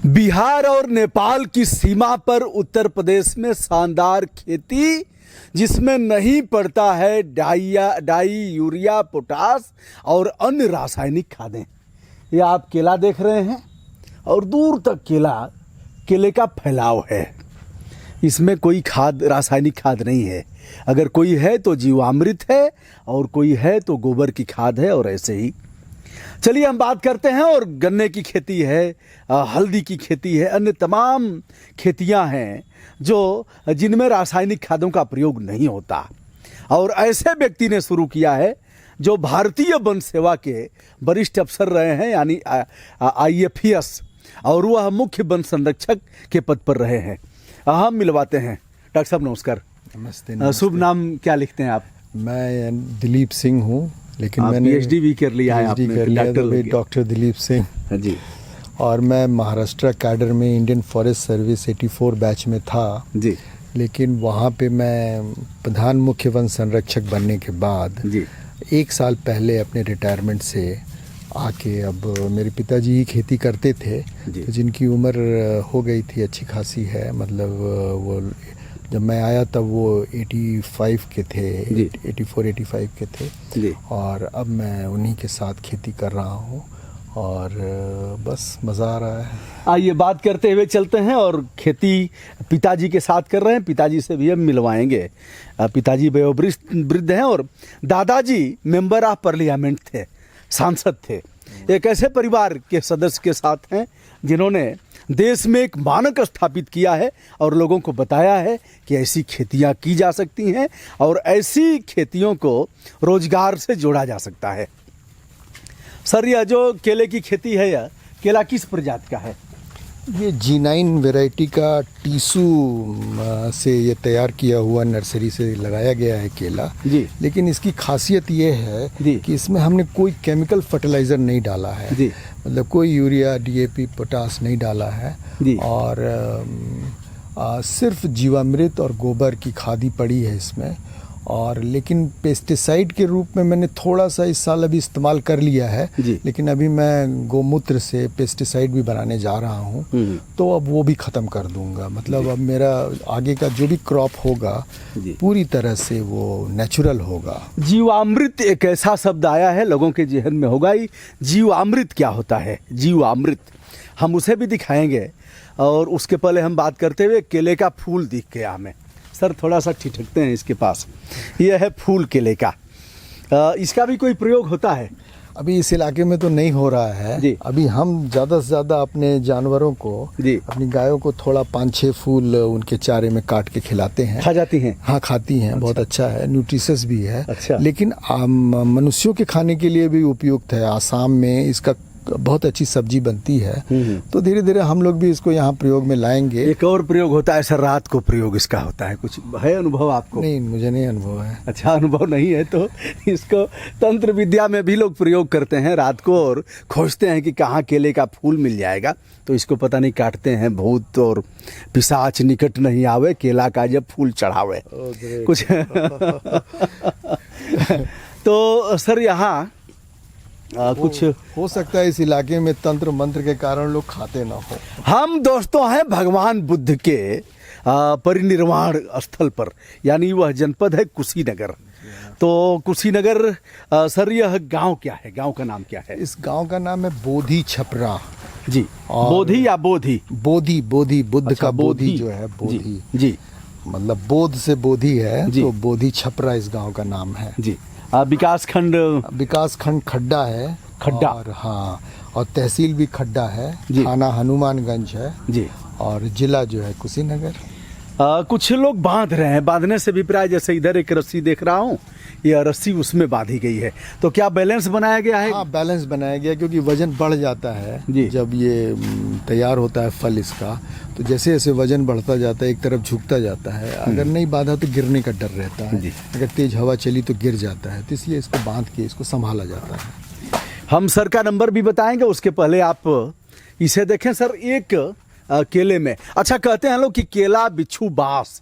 बिहार और नेपाल की सीमा पर उत्तर प्रदेश में शानदार खेती जिसमें नहीं पड़ता है डाई यूरिया पोटास और अन्य रासायनिक खादें। ये आप केला देख रहे हैं और दूर तक केले का फैलाव है। इसमें कोई खाद रासायनिक खाद नहीं है। अगर कोई है तो जीवामृत है और कोई है तो गोबर की खाद है और ऐसे ही। चलिए हम बात करते हैं। और गन्ने की खेती है, हल्दी की खेती है, अन्य तमाम खेतियां हैं जो जिनमें रासायनिक खादों का प्रयोग नहीं होता। और ऐसे व्यक्ति ने शुरू किया है जो भारतीय वन सेवा के वरिष्ठ अफसर रहे हैं, यानी IAFS, और वह मुख्य वन संरक्षक के पद पर रहे हैं। हम मिलवाते हैं। डॉक्टर साहब नमस्कार। नमस्ते। शुभ नाम क्या लिखते हैं आप? मैं दिलीप सिंह हूँ, लेकिन मैंने PhD भी कर लिया है आपने? डॉक्टर दिलीप सिंह जी। और मैं महाराष्ट्र कैडर में इंडियन फॉरेस्ट सर्विस 84 बैच में था जी। लेकिन वहाँ पे मैं प्रधान मुख्य वन संरक्षक बनने के बाद जी। 1 साल पहले अपने रिटायरमेंट से आके, अब मेरे पिताजी ही खेती करते थे तो जिनकी उम्र हो गई थी अच्छी खासी है, मतलब वो जब मैं आया तब वो 85 के थे, 84-85 के थे जी। और अब मैं उन्हीं के साथ खेती कर रहा हूँ और बस मज़ा आ रहा है। आइए बात करते हुए चलते हैं। और खेती पिताजी के साथ कर रहे हैं, पिताजी से भी हम मिलवाएंगे। पिताजी वयोवृद्ध हैं और दादाजी मेंबर ऑफ पार्लियामेंट थे, सांसद थे। एक ऐसे परिवार के सदस्य के साथ हैं जिन्होंने देश में एक मानक स्थापित किया है और लोगों को बताया है कि ऐसी खेतियां की जा सकती हैं और ऐसी खेतियों को रोजगार से जोड़ा जा सकता है। सर, यह जो केले की खेती है, यह केला किस प्रजाति का है? ये G9 वैरायटी का टीसू से ये तैयार किया हुआ नर्सरी से लगाया गया है केला जी। लेकिन इसकी खासियत ये है कि इसमें हमने कोई केमिकल फर्टिलाइज़र नहीं डाला है जी। मतलब कोई यूरिया DAP पोटास नहीं डाला है जी। और सिर्फ जीवामृत और गोबर की खादी पड़ी है इसमें। और लेकिन पेस्टिसाइड के रूप में मैंने थोड़ा सा इस साल अभी इस्तेमाल कर लिया है लेकिन अभी मैं गोमूत्र से पेस्टिसाइड भी बनाने जा रहा हूँ तो अब वो भी ख़त्म कर दूंगा। मतलब अब मेरा आगे का जो भी क्रॉप होगा पूरी तरह से वो नेचुरल होगा। जीवामृत एक ऐसा शब्द आया है, लोगों के जहन में होगा ही। जीवामृत क्या होता है? जीवामृत हम उसे भी दिखाएंगे। और उसके पहले हम बात करते हुए केले का फूल दिख गया हमें। सर थोड़ा सा ठिठकते हैं इसके पास। यह है फूल केले का। इसका भी कोई प्रयोग होता है? अभी इस इलाके में तो नहीं हो रहा है जी। अभी हम ज़्यादा से ज़्यादा अपने जानवरों को जी, अपनी गायों को थोड़ा 5-6 फूल उनके चारे में काट के खिलाते हैं। खा जाती हैं? हाँ, खाती हैं। अच्छा। बहुत अच्छा है, न्यूट्रिशस भी है। अच्छा। लेकिन मनुष्यों के खाने के लिए भी उपयुक्त है। आसाम में इसका बहुत अच्छी सब्जी बनती है तो धीरे धीरे हम लोग भी इसको यहाँ प्रयोग में लाएंगे। एक और प्रयोग होता है सर, रात को प्रयोग इसका होता है। कुछ है अनुभव आपको? नहीं, मुझे नहीं अनुभव है। अच्छा, अनुभव नहीं है तो इसको तंत्र विद्या में भी लोग प्रयोग करते हैं रात को और खोजते हैं कि कहाँ केले का फूल मिल जाएगा। तो इसको पता नहीं काटते हैं भूत और पिशाच निकट नहीं आवे, केला का जब फूल चढ़ावे कुछ तो सर यहाँ कुछ हो सकता है इस इलाके में तंत्र मंत्र के कारण लोग खाते ना हो। हम दोस्तों हैं भगवान बुद्ध के परिनिर्वाण स्थल पर, यानी वह जनपद है कुशीनगर। तो कुशीनगर सर, यह गांव क्या है? गांव का नाम क्या है? इस गांव का नाम है बोधी छपरा जी। बोधी या बोधी? बोधी बुद्ध का बोधी जो है बोधी जी, मतलब बोध से बोधी है तो बोधी छपरा इस गांव का नाम है जी। विकास खंड खड्डा है। खड्डा और हाँ, और तहसील भी खड्डा है। थाना हनुमानगंज है जी। और जिला जो है कुशीनगर। कुछ लोग बांध रहे हैं, बांधने से भी प्राय जैसे इधर एक रस्सी देख रहा हूँ, यह रस्सी उसमें बांधी गई है। तो क्या बैलेंस बनाया गया है? हाँ, बैलेंस बनाया गया क्योंकि वजन बढ़ जाता है जब ये तैयार होता है फल इसका। तो जैसे जैसे वजन बढ़ता जाता है एक तरफ झुकता जाता है। अगर नहीं बांधा तो गिरने का डर रहता है। अगर तेज हवा चली तो गिर जाता है, तो इसलिए इसको बांध के इसको संभाला जाता है। हम सर का नंबर भी बताएंगे, उसके पहले आप इसे देखें। सर, एक केले में अच्छा कहते हैं लोग कि केला बिच्छू बास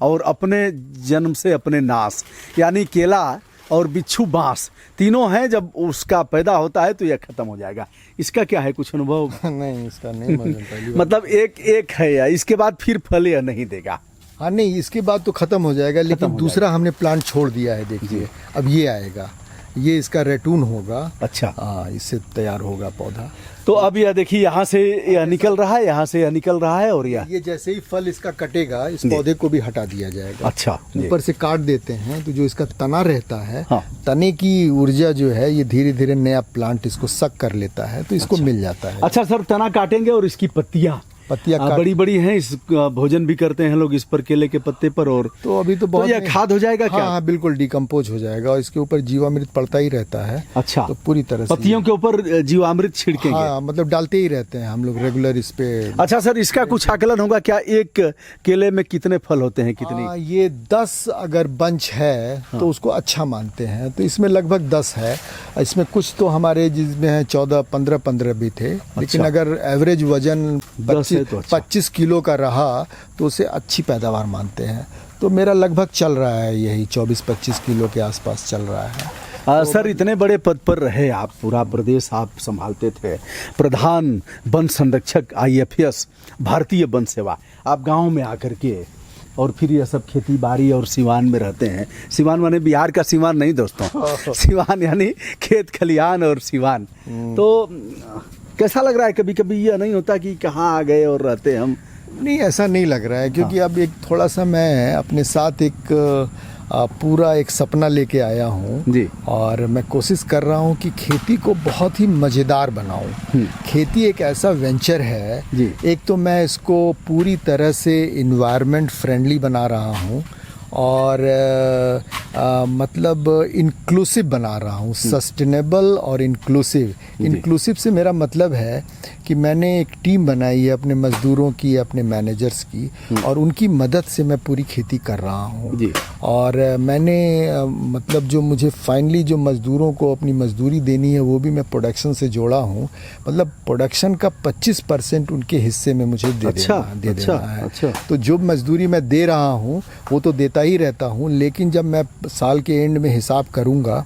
और अपने जन्म से अपने नाश, यानी केला और बिच्छू बांस, तीनों हैं। जब उसका पैदा होता है तो यह खत्म हो जाएगा। इसका क्या है, कुछ अनुभव? नहीं, इसका नहीं मालूम पहली बार। मतलब एक है या इसके बाद फिर फल या नहीं देगा? हाँ नहीं, इसके बाद तो खत्म हो जाएगा, लेकिन दूसरा हमने प्लांट छोड़ दिया है। देखिए अब ये आएगा, ये इसका रेटून होगा। अच्छा, हाँ, इससे तैयार होगा पौधा। तो अब यह देखिए, यहाँ से यह निकल रहा है, यहाँ से यह निकल रहा है, और ये जैसे ही फल इसका कटेगा, इस पौधे को भी हटा दिया जाएगा। अच्छा, ऊपर से काट देते हैं तो जो इसका तना रहता है, हाँ। तने की ऊर्जा जो है ये धीरे धीरे नया प्लांट इसको सक कर लेता है, तो इसको मिल जाता है। अच्छा सर, तना काटेंगे और इसकी पत्तियां बड़ी बड़ी हैं, इस भोजन भी करते हैं लोग इस पर, केले के पत्ते पर। और तो अभी तो बहुत यह खाद हो जाएगा क्या? हाँ, बिल्कुल डिकम्पोज हो जाएगा, और इसके ऊपर जीवामृत पड़ता ही रहता है। अच्छा, तो पूरी तरह से पत्तियों के ऊपर जीवामृत छिड़केंगे? हाँ, मतलब डालते ही रहते हैं हम लोग रेगुलर इस पे। अच्छा सर, इसका कुछ आकलन होगा क्या, एक केले में कितने फल होते हैं, कितनी? ये 10 अगर बंच है तो उसको अच्छा मानते हैं, तो इसमें लगभग 10 है। इसमें कुछ तो हमारे जिसमें है 14, 15 भी थे। लेकिन अगर एवरेज वजन 25 किलो का रहा तो उसे अच्छी पैदावार मानते हैं। तो मेरा लगभग चल रहा है यही 24-25 किलो के आसपास चल रहा है। सर, इतने बड़े पद पर रहे आप, पूरा प्रदेश आप संभालते थे, प्रधान वन संरक्षक IFS भारतीय वन सेवा। आप गांव में आकर के और फिर यह सब खेती बाड़ी और सिवान में रहते हैं। सिवान माने बिहार का सिवान नहीं दोस्तों, सिवान यानी खेत खलिहान और सिवान। तो कैसा लग रहा है? कभी कभी यह नहीं होता कि कहाँ आ गए और रहते हम? नहीं, ऐसा नहीं लग रहा है, क्योंकि अब एक थोड़ा सा मैं अपने साथ एक पूरा एक सपना लेके आया हूँ जी। और मैं कोशिश कर रहा हूँ कि खेती को बहुत ही मज़ेदार बनाऊँ। खेती एक ऐसा वेंचर है जी। एक तो मैं इसको पूरी तरह से इन्वायरमेंट फ्रेंडली बना रहा हूँ, और मतलब इंक्लूसिव बना रहा हूँ, सस्टेनेबल और इंक्लूसिव। इंक्लूसिव से मेरा मतलब है कि मैंने एक टीम बनाई है अपने मज़दूरों की, अपने मैनेजर्स की, और उनकी मदद से मैं पूरी खेती कर रहा हूँ। और मैंने मतलब जो मुझे फाइनली जो मज़दूरों को अपनी मज़दूरी देनी है वो भी मैं प्रोडक्शन से जोड़ा हूँ। मतलब प्रोडक्शन का 25% उनके हिस्से में मुझे दे देना है। अच्छा। तो जो मज़दूरी मैं दे रहा हूँ वो तो देता ही रहता हूँ, लेकिन जब मैं साल के एंड में हिसाब करूँगा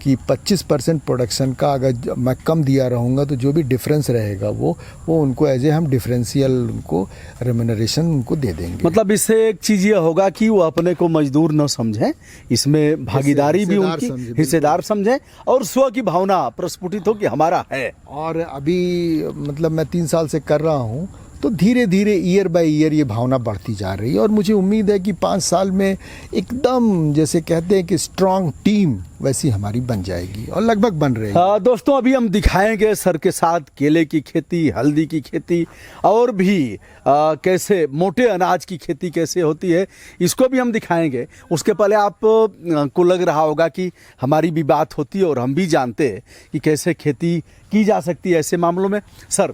कि 25% प्रोडक्शन का अगर मैं कम दिया रहूँगा तो जो भी डिफरेंस रहेगा वो उनको एज ए हम डिफरेंशियल उनको रेम्यूनरेशन उनको दे देंगे। मतलब इससे एक चीज़ ये होगा कि वो अपने को मजदूर न समझें, इसमें भागीदारी भी उनकी हिस्सेदार समझें, और स्व की भावना प्रस्फुटित हो कि हमारा है। और अभी मतलब मैं 3 साल से कर रहा हूँ, तो धीरे धीरे ईयर बाय ईयर ये भावना बढ़ती जा रही है, और मुझे उम्मीद है कि 5 साल में एकदम जैसे कहते हैं कि स्ट्रांग टीम वैसी हमारी बन जाएगी, और लगभग बन रही है। दोस्तों, अभी हम दिखाएंगे सर के साथ केले की खेती, हल्दी की खेती, और भी कैसे मोटे अनाज की खेती कैसे होती है, इसको भी हम दिखाएंगे। उसके पहले आप को लग रहा होगा कि हमारी भी बात होती है और हम भी जानते हैं कि कैसे खेती की जा सकती है ऐसे मामलों में। सर,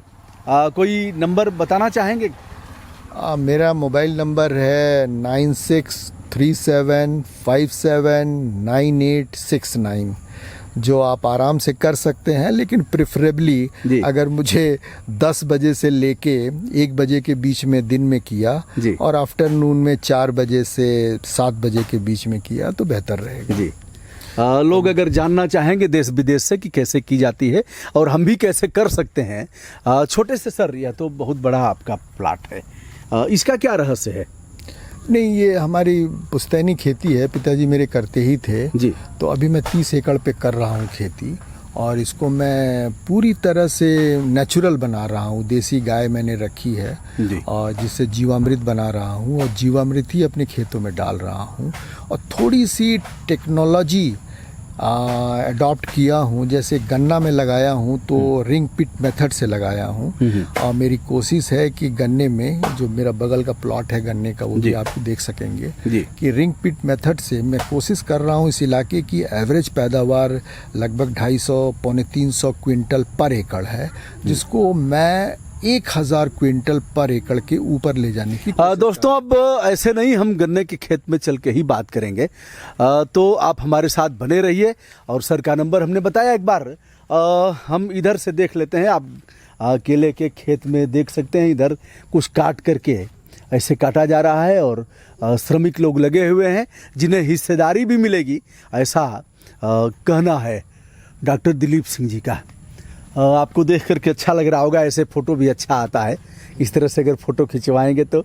कोई नंबर बताना चाहेंगे? मेरा मोबाइल नंबर है 9637579869, जो आप आराम से कर सकते हैं। लेकिन प्रेफरेबली अगर मुझे 10 बजे से लेके 1 बजे के बीच में दिन में किया, और आफ्टरनून में 4 बजे से 7 बजे के बीच में किया तो बेहतर रहेगा। जी। लोग अगर जानना चाहेंगे देश विदेश से कि कैसे की जाती है और हम भी कैसे कर सकते हैं, छोटे से सर, यह तो बहुत बड़ा आपका प्लाट है, इसका क्या रहस्य है? नहीं, ये हमारी पुश्तैनी खेती है, पिताजी मेरे करते ही थे जी। तो अभी मैं 30 एकड़ पे कर रहा हूँ खेती, और इसको मैं पूरी तरह से नेचुरल बना रहा हूँ। देसी गाय मैंने रखी है, और जिससे जीवामृत बना रहा हूँ, और जीवामृत ही अपने खेतों में डाल रहा हूँ, और थोड़ी सी टेक्नोलॉजी अडॉप्ट किया हूँ। जैसे गन्ना में लगाया हूँ तो रिंग पिट मेथड से लगाया हूँ, और मेरी कोशिश है कि गन्ने में जो मेरा बगल का प्लॉट है गन्ने का, वो भी आप देख सकेंगे कि रिंग पिट मेथड से मैं कोशिश कर रहा हूँ इस इलाके की एवरेज पैदावार लगभग 250-300 क्विंटल पर एकड़ है, जिसको मैं 1000 क्विंटल पर एकड़ के ऊपर ले जाने की। दोस्तों, अब ऐसे नहीं हम गन्ने के खेत में चल के ही बात करेंगे, तो आप हमारे साथ बने रहिए। और सर का नंबर हमने बताया एक बार, हम इधर से देख लेते हैं। आप केले के खेत में देख सकते हैं, इधर कुछ काट करके ऐसे काटा जा रहा है, और श्रमिक लोग लगे हुए हैं जिन्हें हिस्सेदारी भी मिलेगी, ऐसा कहना है डॉक्टर दिलीप सिंह जी का। आपको देख करके अच्छा लग रहा होगा, ऐसे फ़ोटो भी अच्छा आता है, इस तरह से अगर फ़ोटो खिंचवाएंगे तो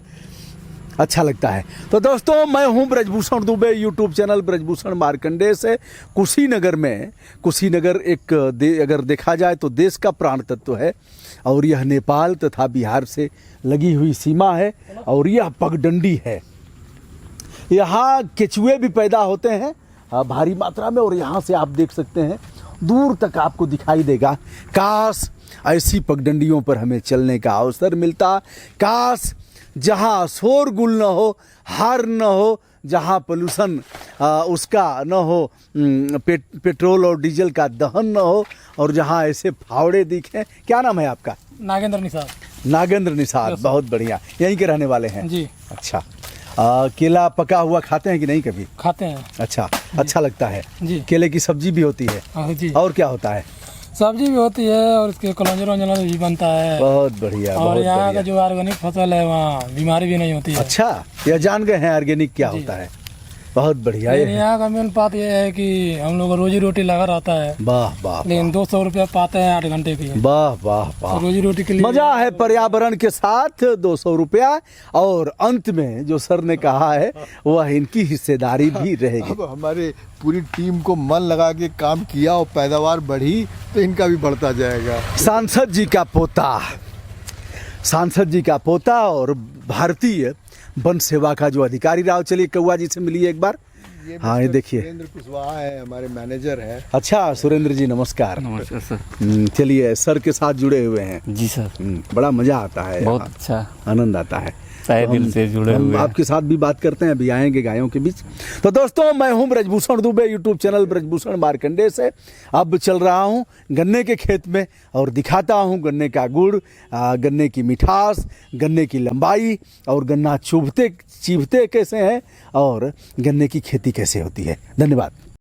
अच्छा लगता है। तो दोस्तों, मैं हूं ब्रजभूषण दुबे, यूट्यूब चैनल ब्रजभूषण मार्कंडेय से। कुशीनगर में, कुशीनगर एक अगर देखा जाए तो देश का प्राण तत्व है, और यह नेपाल तथा बिहार से लगी हुई सीमा है, और यह पगडंडी है। यहाँ केचुए भी पैदा होते हैं भारी मात्रा में, और यहाँ से आप देख सकते हैं दूर तक आपको दिखाई देगा। काश ऐसी पगडंडियों पर हमें चलने का अवसर मिलता, काश जहाँ शोरगुल न हो, हार न हो, जहाँ पोल्यूशन उसका न हो, पेट्रोल और डीजल का दहन न हो, और जहाँ ऐसे फावड़े दिखें। क्या नाम है आपका? नागेंद्र निषाद। नागेंद्र निषाद, बहुत बढ़िया। यहीं के रहने वाले हैं जी। अच्छा, केला पका हुआ खाते हैं कि नहीं कभी? खाते हैं। अच्छा लगता है जी। केले की सब्जी भी होती है? हाँ जी। और क्या होता है? सब्जी भी होती है, और इसके कलंजर वंजर भी बनता है। बहुत बढ़िया। और बहुत यहाँ बढ़िया। का जो ऑर्गेनिक फसल है वहाँ बीमारी भी नहीं होती है। अच्छा, यह जान गए हैं ऑर्गेनिक क्या होता है? बहुत बढ़िया। लेकिन यहाँ का मेन बात यह है कि हम लोग को रोजी रोटी लगा रहता है। वाह वाह, लेकिन 200 रुपया पाते हैं 8 घंटे की। वाह वाह वाह, रोजी रोटी के लिए मजा है पर्यावरण के साथ। 200 रुपया, और अंत में जो सर ने कहा है वह इनकी हिस्सेदारी भी रहेगी। अब हमारे पूरी टीम को मन लगा के काम किया और पैदावार बढ़ी तो इनका भी बढ़ता जाएगा। सांसद जी का पोता, सांसद जी का पोता और भारतीय वन सेवा का जो अधिकारी रहा। चलिए कौआ जी से मिलिए एक बार। हाँ, ये देखिए सुरेंद्र कुशवाहा है, हमारे मैनेजर है। अच्छा, सुरेंद्र जी नमस्कार। नमस्कार सर। चलिए, सर के साथ जुड़े हुए हैं। जी सर। बड़ा मजा आता है, बहुत यहाँ अच्छा, आनंद आता है। तहे दिल से जुड़े हम हुए हैं। आपके साथ भी बात करते हैं, अभी आएंगे गायों के बीच। तो दोस्तों, मैं हूं ब्रजभूषण दुबे, यूट्यूब चैनल ब्रजभूषण मार्कंडेय से। अब चल रहा हूं गन्ने के खेत में, और दिखाता हूं गन्ने का गुड़, गन्ने की मिठास, गन्ने की लंबाई, और गन्ना चीभते कैसे हैं, और गन्ने की खेती कैसे होती है। धन्यवाद।